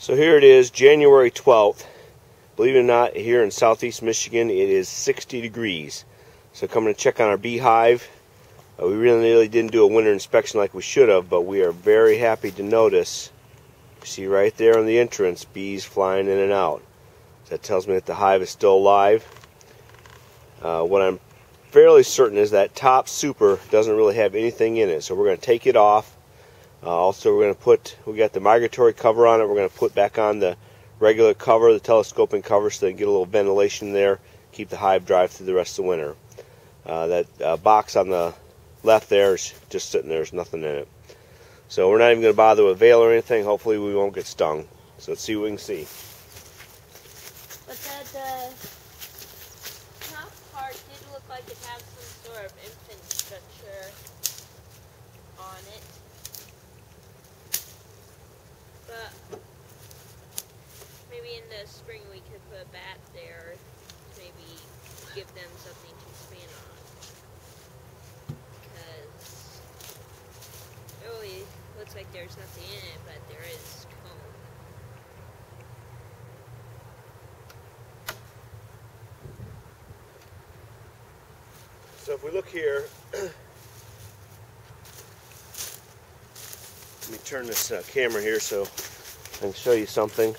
So here it is, January 12th. Believe it or not, here in southeast Michigan, it is 60 degrees. So coming to check on our beehive. We really didn't do a winter inspection like we should have, but we are very happy to notice, you see right there on the entrance, bees flying in and out. So that tells me that the hive is still alive. What I'm fairly certain is that top super doesn't really have anything in it, so we're going to take it off. Also, we're going to put, we got the migratory cover on it, we're going to put back on the regular cover, the telescoping cover, so they can get a little ventilation there, keep the hive dry through the rest of the winter. That box on the left there is just sitting there, there's nothing in it. So we're not even going to bother with veil or anything, hopefully we won't get stung. So let's see what we can see. But that top part did look like it had some sort of infant structure on it. But maybe in the spring we could put a bat there to maybe give them something to expand on. Because it really looks like there's nothing in it, but there is comb. So if we look here, let me turn this camera here so I can show you something.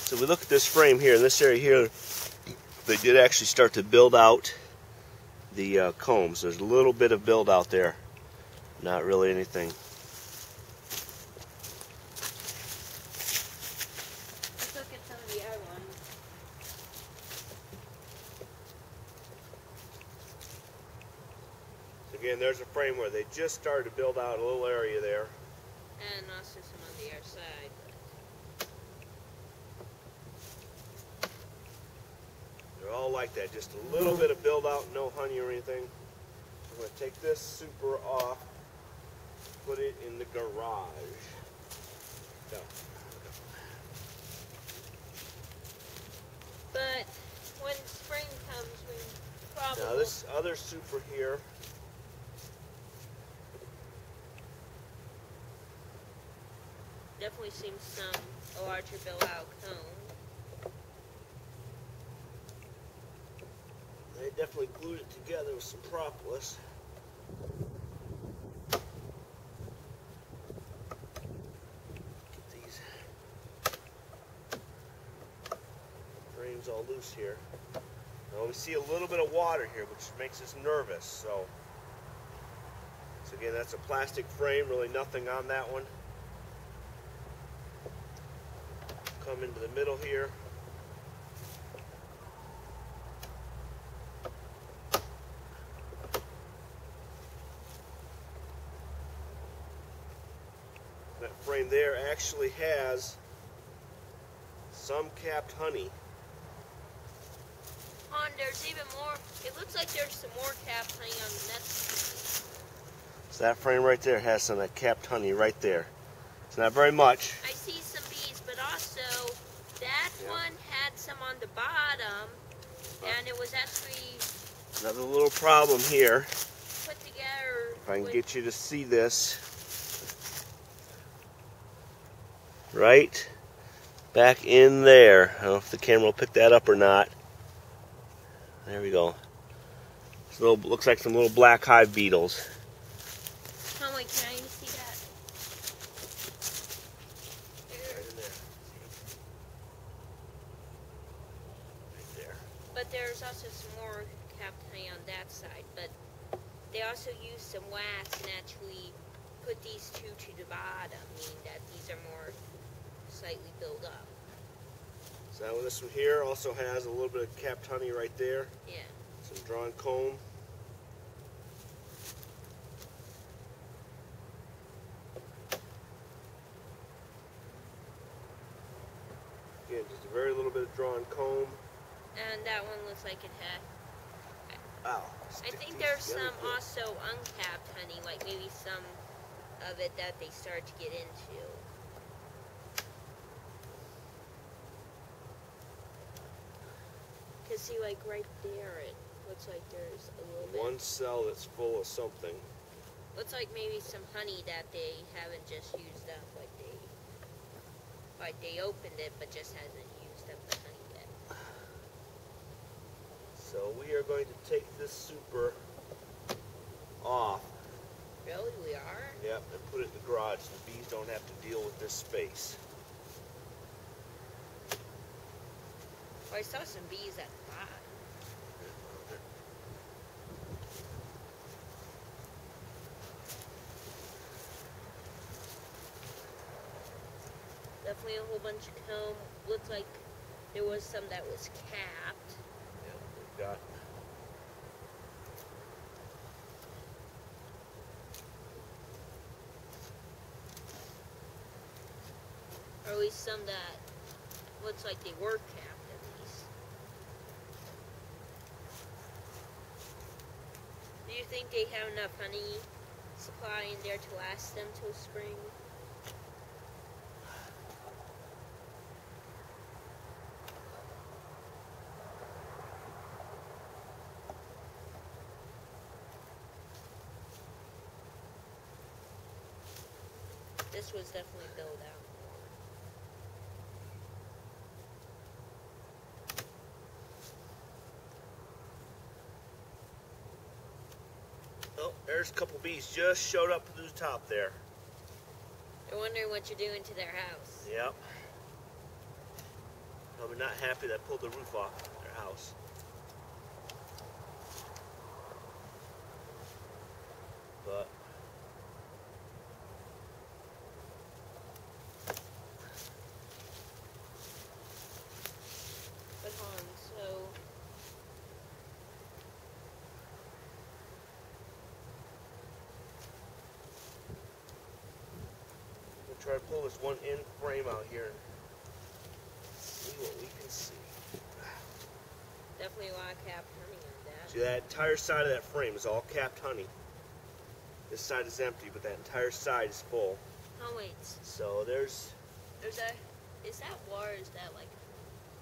So we look at this frame here, in this area here, they did actually start to build out the combs. There's a little bit of build out there, not really anything. Let's look at some of the other ones. Again, there's a frame where they just started to build out a little area there. And also some on the other side. They're all like that, just a little bit of build out, no honey or anything. I'm going to take this super off, put it in the garage. Go. But when spring comes, we probably... Now this other super here, definitely seems some larger build out cone. they definitely glued it together with some propolis. Get these frames all loose here. Now we see a little bit of water here, which makes us nervous. So again, that's a plastic frame, really nothing on that one. Come into the middle here. That frame there actually has some capped honey. And there's even more. It looks like there's some more capped honey on the next one. So that frame right there has some of that capped honey right there. It's not very much. I see some bees, but also that one had some on the bottom, and it was actually Another little problem here. put together. If I can get you to see this. Right back in there. I don't know if the camera will pick that up or not. There we go. It's a little, looks like some little black hive beetles. Oh wait, can I see that? Right in there. Right there. But there's also some more capped honey on that side. But they also used some wax and actually put these two to the bottom, meaning that these are more slightly built up. So this one here also has a little bit of capped honey right there. Yeah. Some drawn comb. Again, just a very little bit of drawn comb. And that one looks like it had. Ow. I think there's some also uncapped honey, like maybe some of it that they start to get into. Cause see, like right there, it looks like there's a little bit. One cell that's full of something. Looks like maybe some honey that they haven't just used up, like they opened it but just hasn't used up the honey yet. So we are going to take this super off. Really, we are? Yep, and put it in the garage so the bees don't have to deal with this space. Well, I saw some bees at the bottom. Definitely a whole bunch of comb. Looks like there was some that was capped. Yep, we've got Or at least some that looks like they were capped at least. Do you think they have enough honey supply in there to last them till spring? This was definitely built out more. oh, there's a couple bees just showed up to the top there. They're wondering what you're doing to their house. Yep. Probably not happy that I pulled the roof off their house. But hold on, so we'll try to pull this one end frame out here and see what we can see. definitely a lot of capped honey on that. See, that entire side of that frame is all capped honey. This side is empty, but that entire side is full. Oh wait, So there's, is that war? Is that like?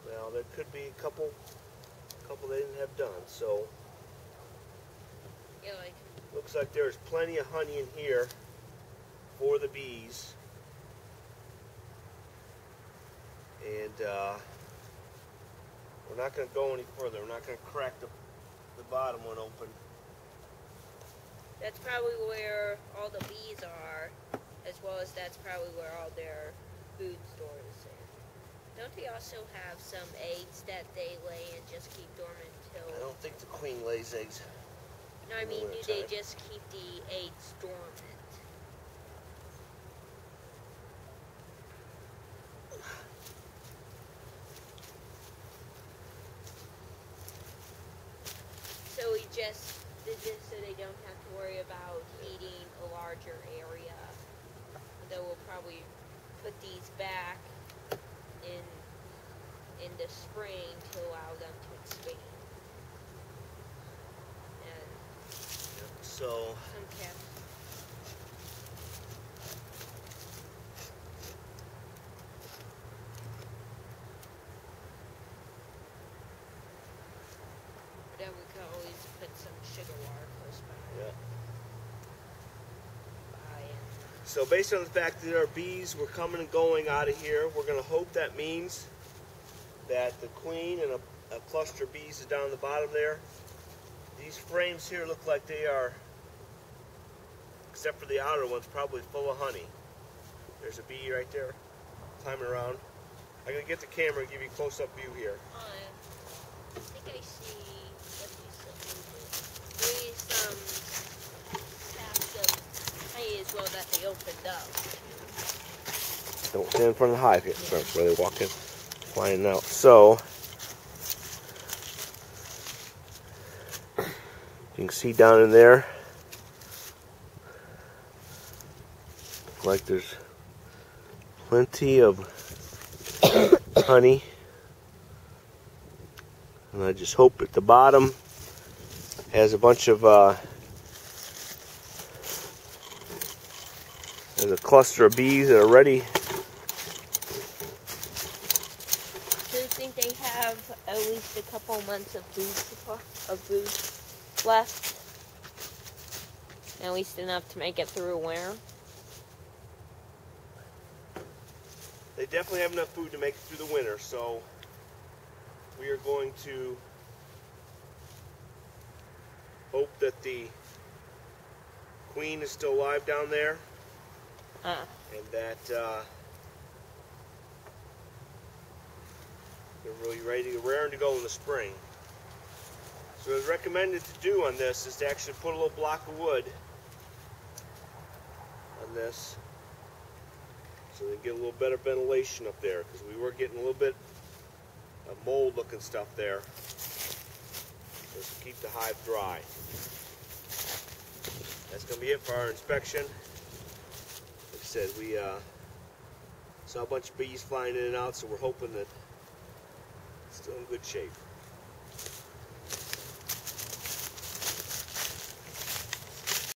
well, there could be a couple they didn't have done. So Yeah, like. looks like there's plenty of honey in here for the bees. And we're not going to go any further. We're not going to crack the bottom one open. That's probably where all the bees are, as well as that's probably where all their food stores are. Don't they also have some eggs that they lay and just keep dormant till? I don't think the queen lays eggs. No, I mean, do they just keep the eggs dormant? So we just did this so they don't have to worry about eating a larger area. Though we'll probably put these back in the spring to allow them to expand. And So some cats. Then we could always put some sugar water close by. yeah. And So based on the fact that our bees were coming and going out of here, we're going to hope that means that the queen and a cluster of bees is down the bottom there. These frames here look like they are, except for the outer ones, probably full of honey. There's a bee right there climbing around. I'm going to get the camera and give you a close-up view here. I think I see. Maybe some sacks of hay as well that they opened up. Don't stand in front of the hive yet. That's where they walk in, flying out. So you can see down in there, like there's plenty of honey. And I just hope at the bottom has a bunch of there's a cluster of bees that are ready. Do you think they have at least a couple months of food left? At least enough to make it through winter. They definitely have enough food to make it through the winter, so we are going to hope that the queen is still alive down there, and that they're really ready to raring to go in the spring. So what's recommended to do on this is to actually put a little block of wood on this so they get a little better ventilation up there, because we were getting a little bit of mold looking stuff there. Just to keep the hive dry. That's going to be it for our inspection. Like I said, we saw a bunch of bees flying in and out, so we're hoping that it's still in good shape.